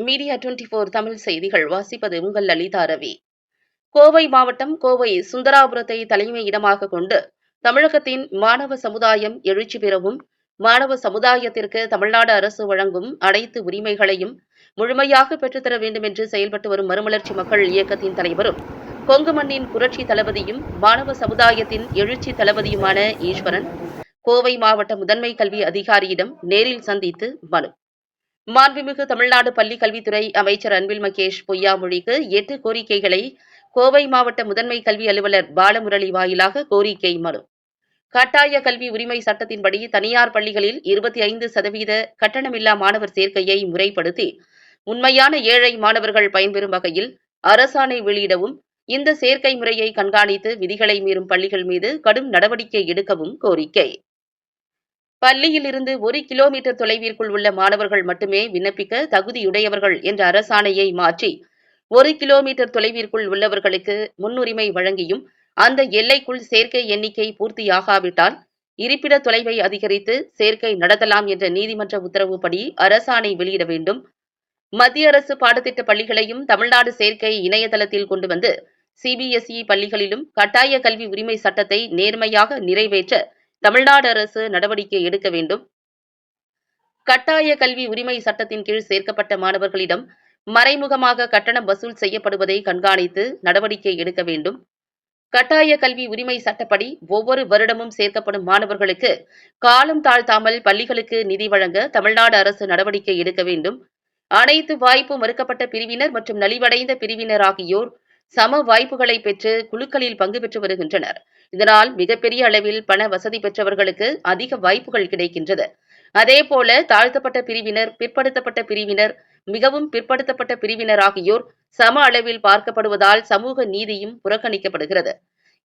Media 24 Tamil செய்திகள் வாசிப்பது உங்கள் லலிதா ரவி. கோவை மாவட்டம் கோவை சுந்தராபுரத்தை தலைமை இடமாக கொண்டு தமிழகத்தின் மாணவ சமுதாயம் எழுச்சி பெறவும், மாணவ சமுதாயத்திற்கு தமிழ்நாடு அரசு வழங்கும் அனைத்து உரிமைகளையும் முழுமையாக பெற்றுத்தர வேண்டும் என்று செயல்பட்டு வரும் மறுமலர்ச்சி மக்கள் இயக்கத்தின் தலைவரும், கொங்கு மண்ணின் புரட்சி தளபதியும், மாணவ சமுதாயத்தின் எழுச்சி தளபதியுமான ஈஸ்வரன் கோவை மாவட்ட முதன்மை கல்வி அதிகாரியிடம் நேரில் சந்தித்து மனு. மாண்புமிகு தமிழ்நாடு பள்ளிக் கல்வித்துறை அமைச்சர் அன்பில் மகேஷ் பொய்யாமொழிக்கு 8 கோரிக்கைகளை கோவை மாவட்ட முதன்மை கல்வி அலுவலர் பாலமுரளி வாயிலாக கோரிக்கை மனு. கட்டாய கல்வி உரிமை சட்டத்தின்படி தனியார் பள்ளிகளில் 25% கட்டணமில்லா மாணவர் சேர்க்கையை முறைப்படுத்தி உண்மையான ஏழை மாணவர்கள் பயன்பெறும் வகையில் அரசாணை வெளியிடவும், இந்த சேர்க்கை முறையை கண்காணித்து விதிகளை மீறும் பள்ளிகள் மீது கடும் நடவடிக்கை எடுக்கவும் கோரிக்கை. பள்ளியில் இருந்து 1 கிலோமீட்டர் தொலைவிற்குள் உள்ள மாணவர்கள் மட்டுமே விண்ணப்பிக்க தகுதியுடையவர்கள் என்ற அரசாணையை மாற்றி 1 கிலோமீட்டர் தொலைவிற்குள் உள்ளவர்களுக்கு முன்னுரிமை வழங்கியும், அந்த எல்லைக்குள் சேர்க்கை எண்ணிக்கை பூர்த்தியாகாவிட்டால் இருப்பிட தொலைவை அதிகரித்து சேர்க்கை நடத்தலாம் என்ற நீதிமன்ற உத்தரவுப்படி அரசாணை வெளியிட வேண்டும். மத்திய அரசு பாடத்திட்ட பள்ளிகளையும் தமிழ்நாடு சேர்க்கை இணையதளத்தில் கொண்டு வந்து CBSE பள்ளிகளிலும் கட்டாய கல்வி உரிமை சட்டத்தை நேர்மையாக நிறைவேற்ற தமிழ்நாடு அரசு நடவடிக்கை எடுக்க வேண்டும். கட்டாய கல்வி உரிமை சட்டத்தின் கீழ் சேர்க்கப்பட்ட மாணவர்களிடம் மறைமுகமாக கட்டணம் வசூல் செய்யப்படுவதை கண்காணித்து நடவடிக்கை எடுக்க வேண்டும். கட்டாய கல்வி உரிமை சட்டப்படி ஒவ்வொரு வருடமும் சேர்க்கப்படும் மாணவர்களுக்கு காலம் தாழ்த்தாமல் பள்ளிகளுக்கு நிதி வழங்க தமிழ்நாடு அரசு நடவடிக்கை எடுக்க வேண்டும். அனைத்து வாய்ப்பு மறுக்கப்பட்ட பிரிவினர் மற்றும் நலிவடைந்த பிரிவினர் ஆகியோர் சம வாய்ப்புகளை பெற்று குழுக்களில் பங்கு பெற்று வருகின்றனர். இதனால் மிகப்பெரிய அளவில் பண வசதி பெற்றவர்களுக்கு அதிக வாய்ப்புகள் கிடைக்கின்றது. அதேபோல தாழ்த்தப்பட்ட பிரிவினர், பிற்படுத்தப்பட்ட பிரிவினர், மிகவும் பிற்படுத்தப்பட்ட பிரிவினர் ஆகியோர் சம அளவில் பார்க்கப்படுவதால் சமூக நீதியும் புறக்கணிக்கப்படுகிறது.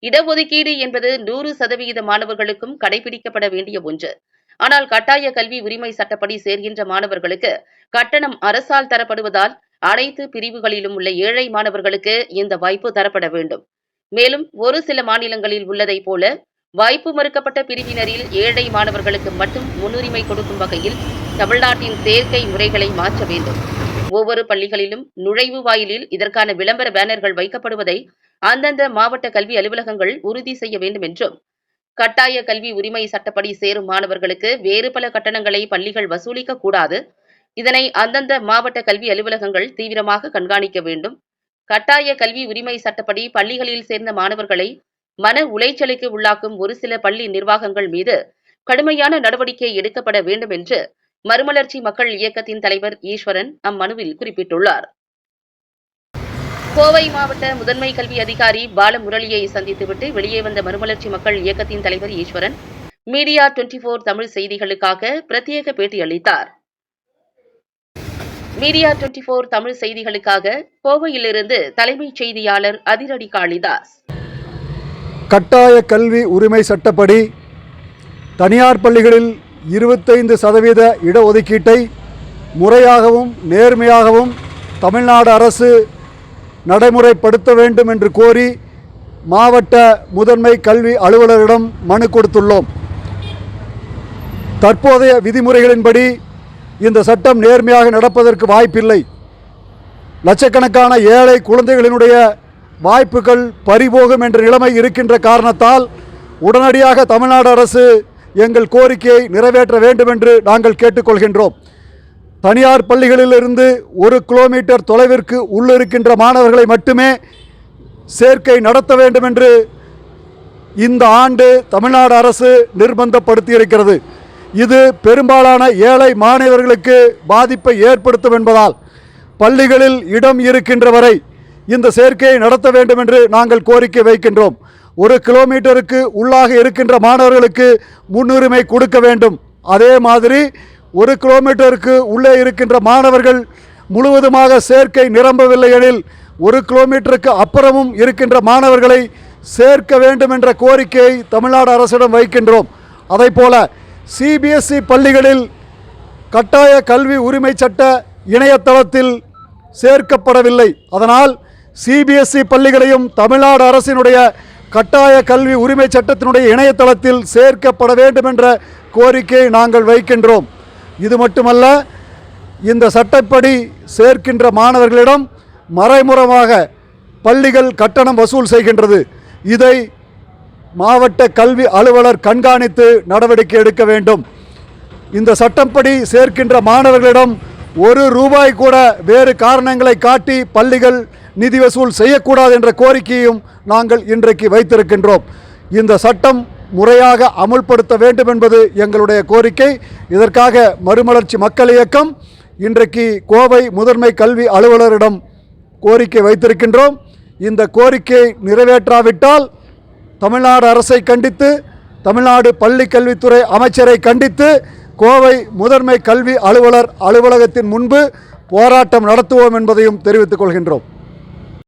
இடஒதுக்கீடு என்பது 100% மாணவர்களுக்கும் கடைபிடிக்கப்பட வேண்டிய ஒன்று. ஆனால் கட்டாய கல்வி உரிமை சட்டப்படி சேர்கின்ற மாணவர்களுக்கு கட்டணம் அரசால் தரப்படுவதால் அனைத்து பிரிவுகளிலும் உள்ள ஏழை மாணவர்களுக்கு இந்த வாய்ப்பு தரப்பட வேண்டும். மேலும் ஒரு சில மாநிலங்களில் உள்ளதை போல வாய்ப்பு மறுக்கப்பட்ட பிரிவினரில் ஏழை மாணவர்களுக்கு மட்டும் முன்னுரிமை கொடுக்கும் வகையில் தமிழ்நாட்டின் சேர்க்கை முறைகளை மாற்ற வேண்டும். ஒவ்வொரு பள்ளிகளிலும் நுழைவு வாயிலில் இதற்கான விளம்பர பேனர்கள் வைக்கப்படுவதை அந்தந்த மாவட்ட கல்வி அலுவலகங்கள் உறுதி செய்ய வேண்டும் என்றும், கட்டாய கல்வி உரிமை சட்டப்படி சேரும் மாணவர்களுக்கு வேறு பல கட்டணங்களை பள்ளிகள் வசூலிக்க கூடாது. இதனை அந்தந்த மாவட்ட கல்வி அலுவலகங்கள் தீவிரமாக கண்காணிக்க வேண்டும். கட்டாய கல்வி உரிமை சட்டப்படி பள்ளிகளில் சேர்ந்த மாணவர்களை மன உளைச்சலுக்கு உள்ளாக்கும் ஒரு சில பள்ளி நிர்வாகங்கள் மீது கடுமையான நடவடிக்கை எடுக்கப்பட வேண்டும் என்று மறுமலர்ச்சி மக்கள் இயக்கத்தின் தலைவர் ஈஸ்வரன் அம்மனுவில் குறிப்பிட்டுள்ளார். கோவை மாவட்ட முதன்மை கல்வி அதிகாரி பாலமுரளியை சந்தித்துவிட்டு வெளியே வந்த மறுமலர்ச்சி மக்கள் இயக்கத்தின் தலைவர் ஈஸ்வரன் மீடியா 24 தமிழ் செய்திகளுக்காக பிரத்யேக பேட்டியளித்தார். மீடியா 24 தமிழ் செய்திகளுக்காக கோவையிலிருந்து தலைமைச் செய்தியாளர் அதிரடி காளிதாஸ். கட்டாய கல்வி உரிமை சட்டப்படி தனியார் பள்ளிகளில் 25% இடஒதுக்கீட்டை முறையாகவும் நேர்மையாகவும் தமிழ்நாடு அரசு நடைமுறைப்படுத்த வேண்டும் என்று கோரி மாவட்ட முதன்மை கல்வி அலுவலரிடம் மனு கொடுத்துள்ளோம். தற்போதைய விதிமுறைகளின்படி இந்த சட்டம் நேர்மையாக நடப்பதற்கு வாய்ப்பில்லை. லட்சக்கணக்கான ஏழை குழந்தைகளினுடைய வாய்ப்புகள் பறிபோகும் என்ற நிலைமை இருக்கின்ற காரணத்தால் உடனடியாக தமிழ்நாடு அரசு எங்கள் கோரிக்கையை நிறைவேற்ற வேண்டும் என்று நாங்கள் கேட்டுக்கொள்கின்றோம். தனியார் பள்ளிகளிலிருந்து 1 கிலோமீட்டர் தொலைவிற்கு உள்ளிருக்கின்ற மாணவர்களை மட்டுமே சேர்க்கை நடத்த வேண்டும் என்று இந்த ஆண்டு தமிழ்நாடு அரசு நிர்பந்தப்படுத்தியிருக்கிறது. இது பெரும்பாலான ஏழை மாணவர்களுக்கு பாதிப்பை ஏற்படுத்தும் என்பதால் பள்ளிகளில் இடம் இருக்கின்ற வரை இந்த சேர்க்கையை நடத்த வேண்டும் என்று நாங்கள் கோரிக்கை வைக்கின்றோம். 1 கிலோமீட்டருக்கு உள்ளாக இருக்கின்ற மாணவர்களுக்கு முன்னுரிமை கொடுக்க வேண்டும். அதே மாதிரி 1 கிலோமீட்டருக்கு உள்ளே இருக்கின்ற மாணவர்கள் முழுவதுமாக சேர்க்கை நிரம்பவில்லை எனில் 1 கிலோமீட்டருக்கு அப்புறமும் இருக்கின்ற மாணவர்களை சேர்க்க வேண்டும் என்ற கோரிக்கையை தமிழ்நாடு அரசிடம் வைக்கின்றோம். அதைப்போல CBSE பள்ளிகளில் கட்டாய கல்வி உரிமை சட்ட இணையதளத்தில் சேர்க்கப்படவில்லை. அதனால் CBSE பள்ளிகளையும் தமிழ்நாடு அரசினுடைய கட்டாய கல்வி உரிமை சட்டத்தினுடைய இணையதளத்தில் சேர்க்கப்பட வேண்டும் என்ற கோரிக்கையை நாங்கள் வைக்கின்றோம். இது மட்டுமல்ல, இந்த சட்டப்படி சேர்க்கின்ற மாணவர்களிடம் மறைமுகமாக பள்ளிகள் கட்டணம் வசூல் செய்கின்றது. இதை மாவட்ட கல்வி அலுவலர் கண்காணித்து நடவடிக்கை எடுக்க வேண்டும். இந்த சட்டப்படி சேர்க்கின்ற மாணவர்களிடம் ₹1 கூட வேறு காரணங்களை காட்டி பள்ளிகள் நிதி வசூல் செய்யக்கூடாது என்ற கோரிக்கையும் நாங்கள் இன்றைக்கு வைத்திருக்கின்றோம். இந்த சட்டம் முறையாக அமுல்படுத்த வேண்டும் என்பது எங்களுடைய கோரிக்கை. இதற்காக மறுமலர்ச்சி மக்கள் இயக்கம் இன்றைக்கு கோவை முதன்மை கல்வி அலுவலரிடம் கோரிக்கை வைத்திருக்கின்றோம். இந்த கோரிக்கையை நிறைவேற்றாவிட்டால் தமிழ்நாடு அரசை கண்டித்து, தமிழ்நாடு பள்ளி கல்வித்துறை அமைச்சரை கண்டித்து கோவை முதன்மை கல்வி அலுவலர் அலுவலகத்தின் முன்பு போராட்டம் நடத்துவோம் என்பதையும் தெரிவித்துக் கொள்கின்றோம்.